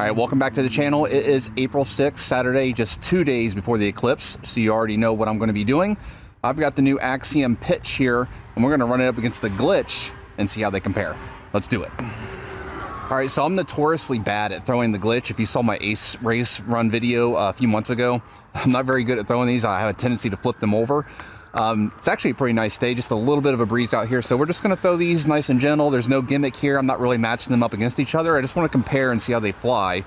Alright, welcome back to the channel. It is April 6th, Saturday, just 2 days before the eclipse, so you already know what I'm going to be doing. I've got the new Axiom Pitch here, and we're going to run it up against the Glitch and see how they compare. Let's do it. Alright, so I'm notoriously bad at throwing the Glitch. If you saw my Ace Race run video a few months ago, I'm not very good at throwing these. I have a tendency to flip them over. It's actually a pretty nice day, just a little bit of a breeze out here, so we're just going to throw these nice and gentle. There's no gimmick here. I'm not really matching them up against each other. I just want to compare and see how they fly.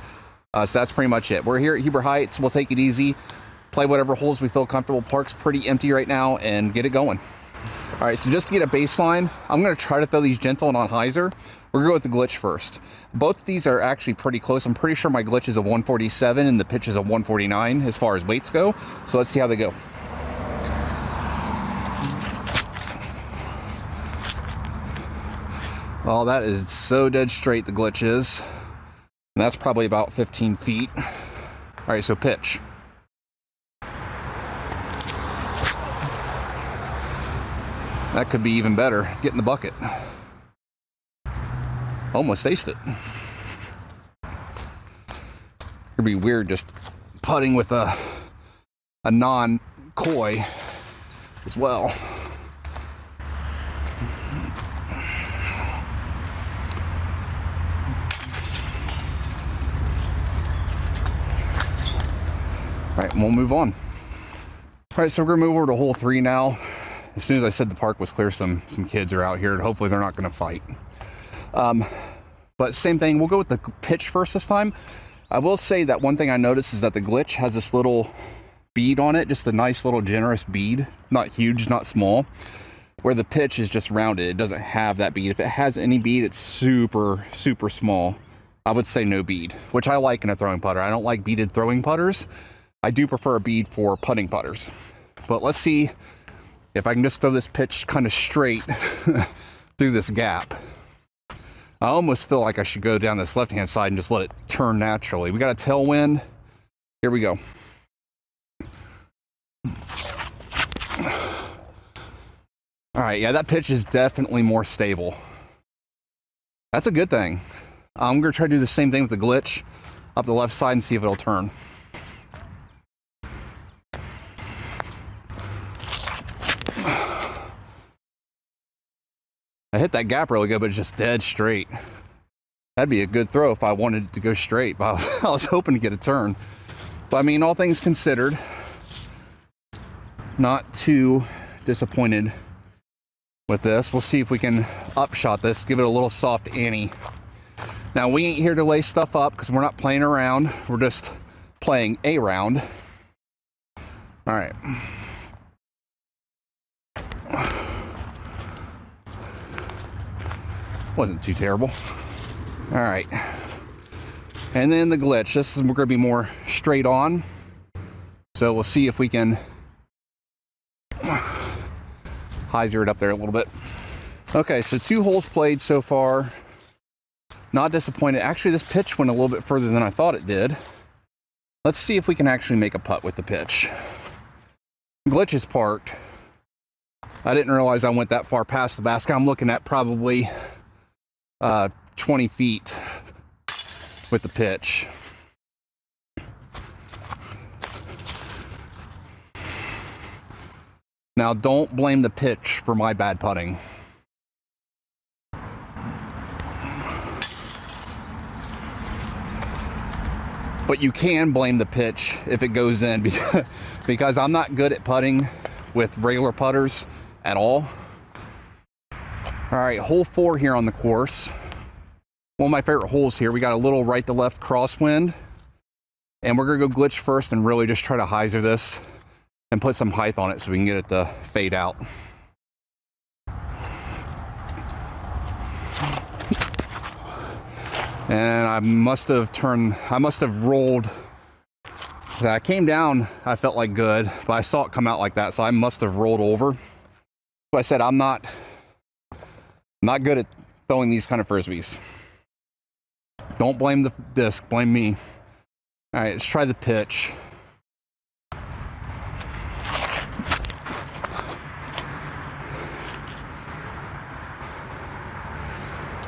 So that's pretty much it. We're here at Huber Heights. We'll take it easy, play whatever holes we feel comfortable. Park's pretty empty right now, and get it going. All right, so just to get a baseline, I'm going to try to throw these gentle and on hyzer. We're going to go with the Glitch first. Both of these are actually pretty close. I'm pretty sure my Glitch is a 147 and the Pitch is a 149 as far as weights go. So let's see how they go. Oh, that is so dead straight, the Glitch is. And that's probably about 15 feet. All right, so pitch. That could be even better. Get in the bucket. Almost aced it. It'd be weird just putting with a non-koi as well. All right, we'll move on. All right, so we're gonna move over to hole 3 now. As soon as I said the park was clear, some kids are out here, and hopefully they're not gonna fight. But same thing, we'll go with the pitch first this time. I will say that one thing I noticed is that the Glitch has this little bead on it, just a nice little generous bead, not huge, not small, where the pitch is just rounded. It doesn't have that bead. If it has any bead, it's super, super small. I would say no bead, which I like in a throwing putter. I don't like beaded throwing putters. I do prefer a bead for putting putters. But let's see if I can just throw this pitch kind of straight through this gap. I almost feel like I should go down this left-hand side and just let it turn naturally. We got a tailwind. Here we go. All right, yeah, that pitch is definitely more stable. That's a good thing. I'm gonna try to do the same thing with the Glitch up the left side and see if it'll turn. I hit that gap really good, but it's just dead straight. That'd be a good throw if I wanted it to go straight, but I was hoping to get a turn. But I mean, all things considered, not too disappointed with this. We'll see if we can upshot this, give it a little soft Annie. Now, we ain't here to lay stuff up because we're not playing around. We're just playing a round. All right. Wasn't too terrible. All right, and then the Glitch. This is, we're going to be more straight on, so we'll see if we can hyzer it up there a little bit. Okay, so 2 holes played so far. Not disappointed. Actually, this pitch went a little bit further than I thought it did. Let's see if we can actually make a putt with the pitch. Glitch is parked. I didn't realize I went that far past the basket. I'm looking at probably 20 feet with the pitch. Now, don't blame the pitch for my bad putting. But you can blame the pitch if it goes in, because I'm not good at putting with regular putters at all. All right, hole 4 here on the course. One of my favorite holes here. We got a little right to left crosswind, and we're gonna go Glitch first and really just try to hyzer this and put some height on it so we can get it to fade out. And I must have rolled. I came down, I felt like good, but I saw it come out like that, so I must have rolled over. So I said, I'm not good at throwing these kind of frisbees. Don't blame the disc, blame me. All right, let's try the pitch.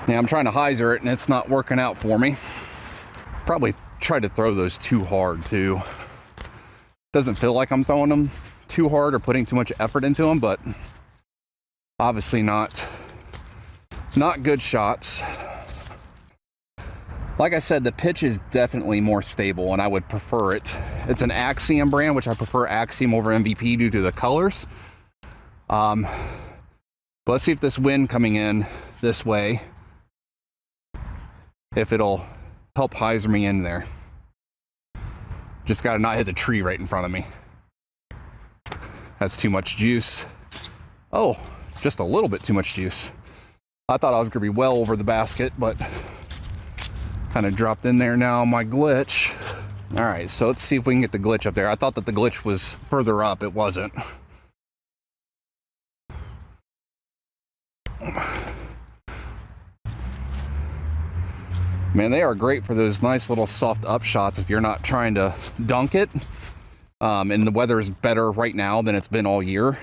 Yeah, I'm trying to hyzer it and it's not working out for me. Probably tried to throw those too hard too. Doesn't feel like I'm throwing them too hard or putting too much effort into them, but obviously not good shots. Like I said, the pitch is definitely more stable and I would prefer it. It's an Axiom brand, which I prefer Axiom over MVP due to the colors. But let's see if this wind coming in this way, if it'll help hyzer me in there. Just gotta not hit the tree right in front of me. That's too much juice. Oh, just a little bit too much juice. I thought I was gonna be well over the basket, but kind of dropped in there now on my glitch. All right, so let's see if we can get the glitch up there. I thought that the glitch was further up. It wasn't. Man, they are great for those nice little soft up shots if you're not trying to dunk it. And the weather is better right now than it's been all year.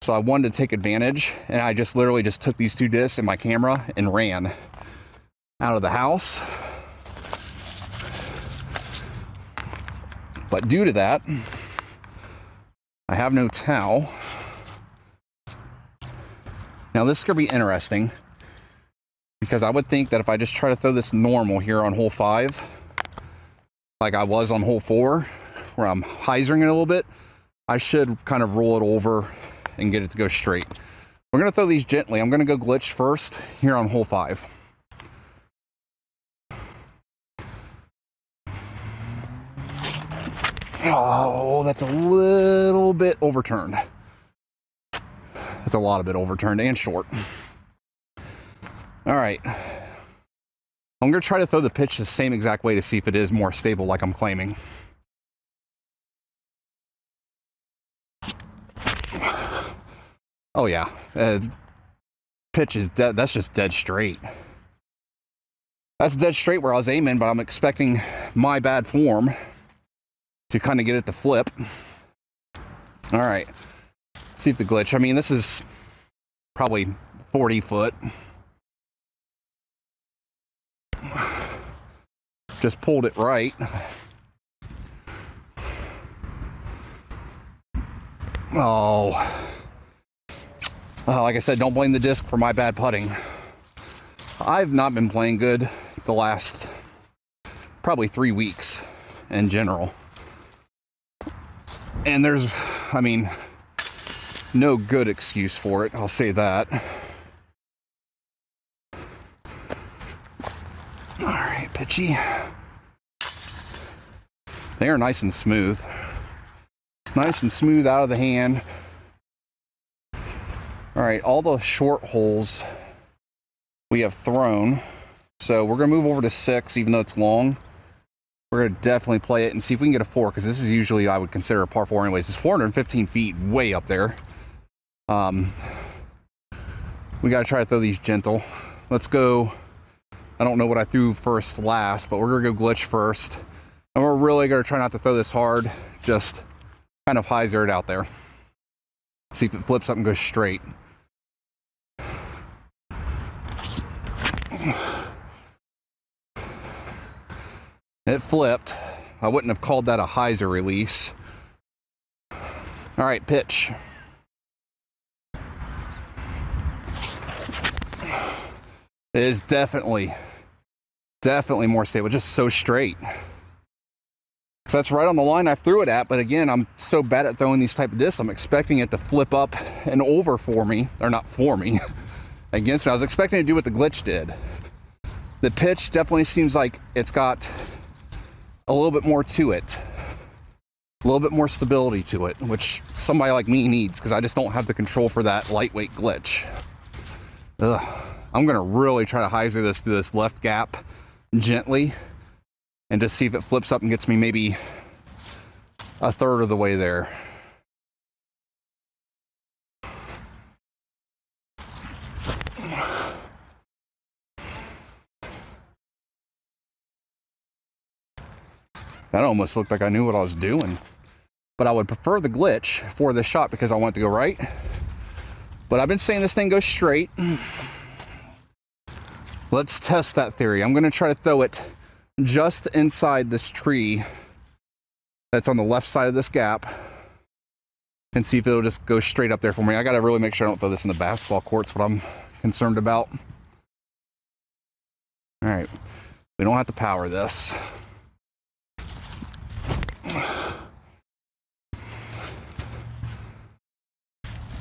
So I wanted to take advantage, and I just literally just took these two discs and my camera and ran out of the house. But due to that, I have no towel. Now this is gonna be interesting because I would think that if I just try to throw this normal here on hole 5, like I was on hole 4, where I'm hyzering it a little bit, I should kind of roll it over and get it to go straight. We're gonna throw these gently. I'm gonna go glitch first here on hole 5. Oh, that's a little bit overturned. That's a lot of it overturned and short. All right. I'm gonna try to throw the pitch the same exact way to see if it is more stable like I'm claiming. Oh yeah, pitch is dead. That's just dead straight. That's dead straight where I was aiming, but I'm expecting my bad form to kind of get it to flip. All right, let's see if the glitch. I mean, this is probably 40 foot. Just pulled it right. Oh, like I said, don't blame the disc for my bad putting. I've not been playing good the last probably 3 weeks in general. And there's, I mean, no good excuse for it, I'll say that. All right, pitchy. They are nice and smooth. Nice and smooth out of the hand. All right, all the short holes we have thrown. So we're gonna move over to 6, even though it's long. We're gonna definitely play it and see if we can get a 4, because this is usually, I would consider a par 4 anyways. It's 415 feet, way up there. We gotta try to throw these gentle. Let's go. I don't know what I threw first last, but we're gonna go glitch first. And we're really gonna try not to throw this hard, just kind of hyzer it out there. See if it flips up and goes straight. It flipped. I wouldn't have called that a hyzer release. All right, pitch. It is definitely more stable, just so straight. So that's right on the line I threw it at, but again, I'm so bad at throwing these type of discs, I'm expecting it to flip up and over for me, or not for me, against me. I was expecting to do what the glitch did. The pitch definitely seems like it's got a little bit more to it, a little bit more stability to it, which somebody like me needs, because I just don't have the control for that lightweight glitch. Ugh. I'm gonna really try to hyzer this through this left gap gently and just see if it flips up and gets me maybe a third of the way there. That almost looked like I knew what I was doing. But I would prefer the glitch for this shot because I want it to go right. But I've been saying this thing goes straight. Let's test that theory. I'm gonna try to throw it just inside this tree that's on the left side of this gap and see if it'll just go straight up there for me. I gotta really make sure I don't throw this in the basketball court's what I'm concerned about. All right, we don't have to power this.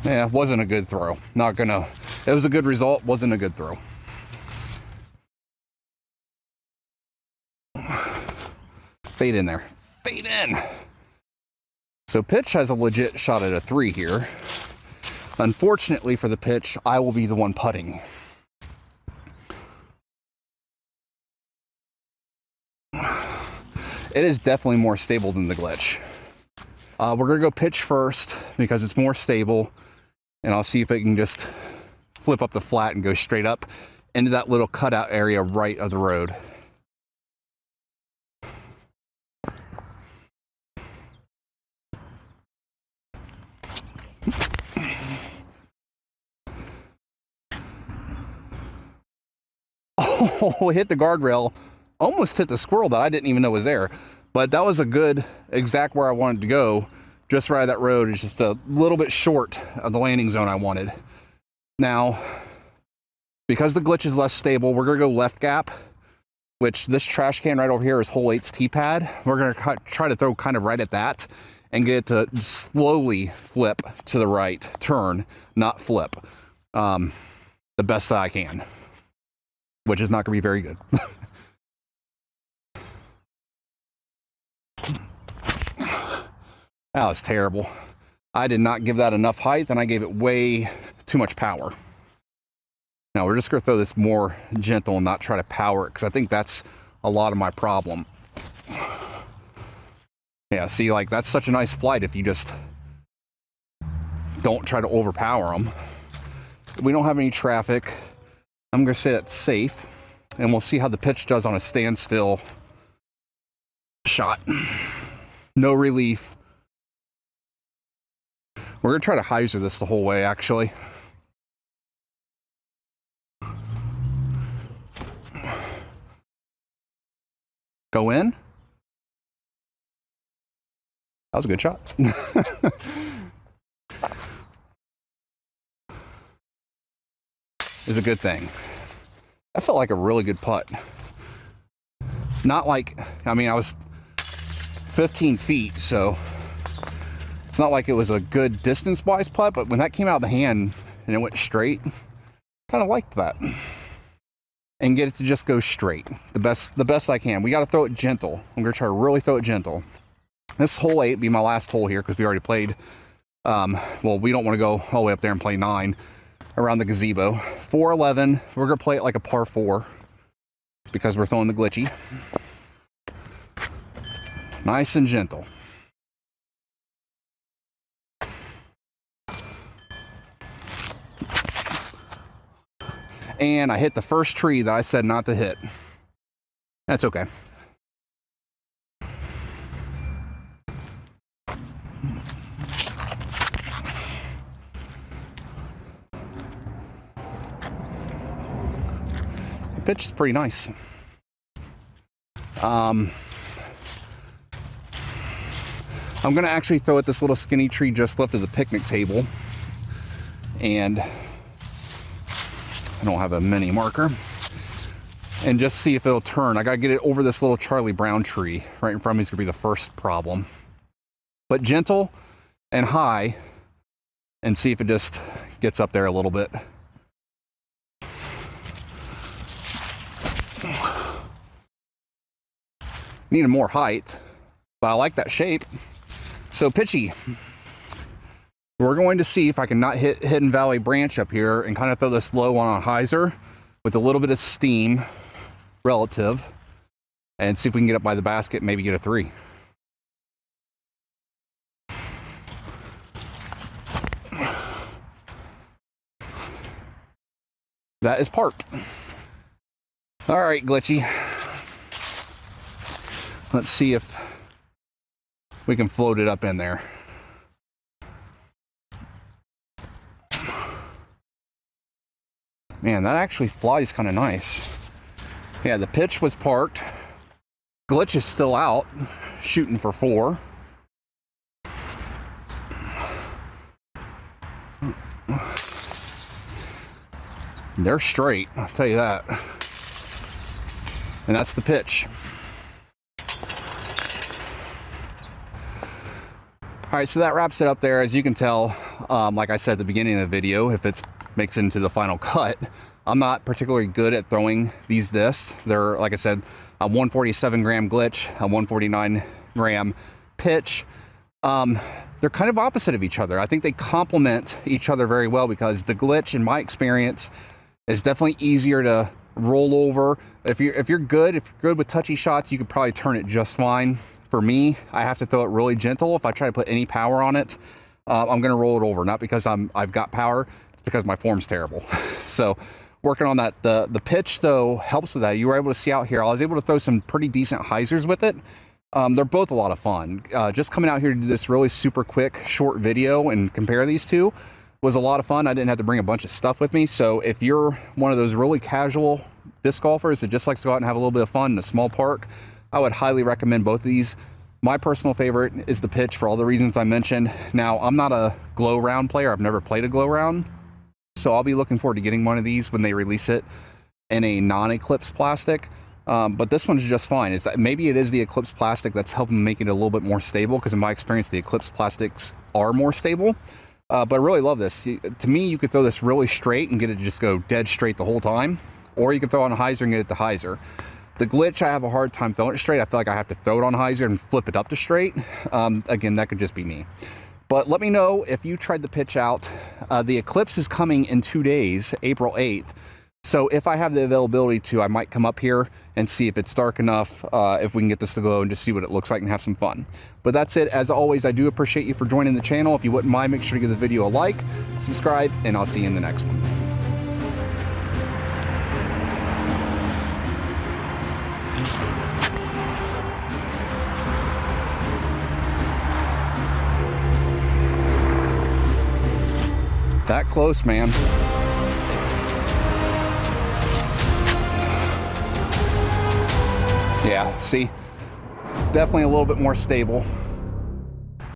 Yeah, wasn't a good throw. Not gonna, it was a good result, wasn't a good throw. Fade in there, fade in. So pitch has a legit shot at a 3 here. Unfortunately for the pitch, I will be the one putting. It is definitely more stable than the glitch. We're gonna go pitch first because it's more stable, and I'll see if it can just flip up the flat and go straight up into that little cutout area right of the road. Oh, hit the guardrail, almost hit the squirrel that I didn't even know was there. But that was a good, exact where I wanted to go. Just right of that road. It's just a little bit short of the landing zone I wanted. Now, because the glitch is less stable, we're gonna go left gap, which this trash can right over here is hole 8's tee pad. We're gonna try to throw kind of right at that and get it to slowly flip to the right, turn, not flip, the best that I can, which is not gonna be very good. That was terrible. I did not give that enough height, and I gave it way too much power. Now we're just gonna throw this more gentle and not try to power it, because I think that's a lot of my problem. Yeah, see, like that's such a nice flight if you just don't try to overpower them. We don't have any traffic. I'm gonna say that's safe, and we'll see how the pitch does on a standstill shot. No relief. We're gonna try to hyzer this the whole way, actually. Go in. That was a good shot. Is a good thing. That felt like a really good putt. Not like, I mean, I was 15 feet, so it's not like it was a good distance-wise putt, but when that came out of the hand and it went straight, kind of liked that. And get it to just go straight. The best I can. We got to throw it gentle. I'm going to try to really throw it gentle. This hole 8 be my last hole here because we already played. Well, we don't want to go all the way up there and play 9 around the gazebo. 4-11. We're going to play it like a par 4 because we're throwing the glitchy. Nice and gentle. And I hit the first tree that I said not to hit. That's okay. The pitch is pretty nice. I'm gonna actually throw at this little skinny tree just left of the picnic table, and I don't have a mini marker, and just see if it'll turn. I gotta get it over this little Charlie Brown tree right in front of me is gonna be the first problem. But gentle and high, and see if it just gets up there a little bit. Needed more height, but I like that shape. So pitchy. We're going to see if I can not hit Hidden Valley Branch up here and kind of throw this low on a hyzer with a little bit of steam relative, and see if we can get up by the basket and maybe get a 3. That is parked. All right, glitchy. Let's see if we can float it up in there. Man, that actually flies kind of nice. Yeah, the pitch was parked. Glitch is still out, shooting for 4. They're straight, I'll tell you that. And that's the pitch. All right, so that wraps it up there. As you can tell, like I said at the beginning of the video, if it makes it into the final cut, I'm not particularly good at throwing these discs. They're, like I said, a 147 gram glitch, a 149 gram pitch. They're kind of opposite of each other. I think they complement each other very well because the glitch, in my experience, is definitely easier to roll over. If you're good with touchy shots, you could probably turn it just fine. For me, I have to throw it really gentle. If I try to put any power on it, I'm gonna roll it over. Not because I've got power, it's because my form's terrible. So working on that. The pitch though helps with that. You were able to see out here, I was able to throw some pretty decent hyzers with it. They're both a lot of fun. Just coming out here to do this really super quick short video and compare these two was a lot of fun. I didn't have to bring a bunch of stuff with me. So if you're one of those really casual disc golfers that just likes to go out and have a little bit of fun in a small park, I would highly recommend both of these. My personal favorite is the pitch for all the reasons I mentioned. Now, I'm not a glow round player. I've never played a glow round. So I'll be looking forward to getting one of these when they release it in a non-Eclipse plastic. But this one's just fine. Maybe it is the Eclipse plastic that's helping make it a little bit more stable, because in my experience, the Eclipse plastics are more stable. But I really love this. To me, you could throw this really straight and get it to just go dead straight the whole time. Or you could throw on a hyzer and get it to hyzer. The glitch, I have a hard time throwing it straight. I feel like I have to throw it on hyzer and flip it up to straight. Again, that could just be me. But let me know if you tried the pitch out. The Eclipse is coming in 2 days, April 8th. So if I have the availability to, I might come up here and see if it's dark enough, if we can get this to glow and just see what it looks like and have some fun. But that's it. As always, I do appreciate you for joining the channel. If you wouldn't mind, make sure to give the video a like, subscribe, and I'll see you in the next one. That close, man. Yeah, see, definitely a little bit more stable.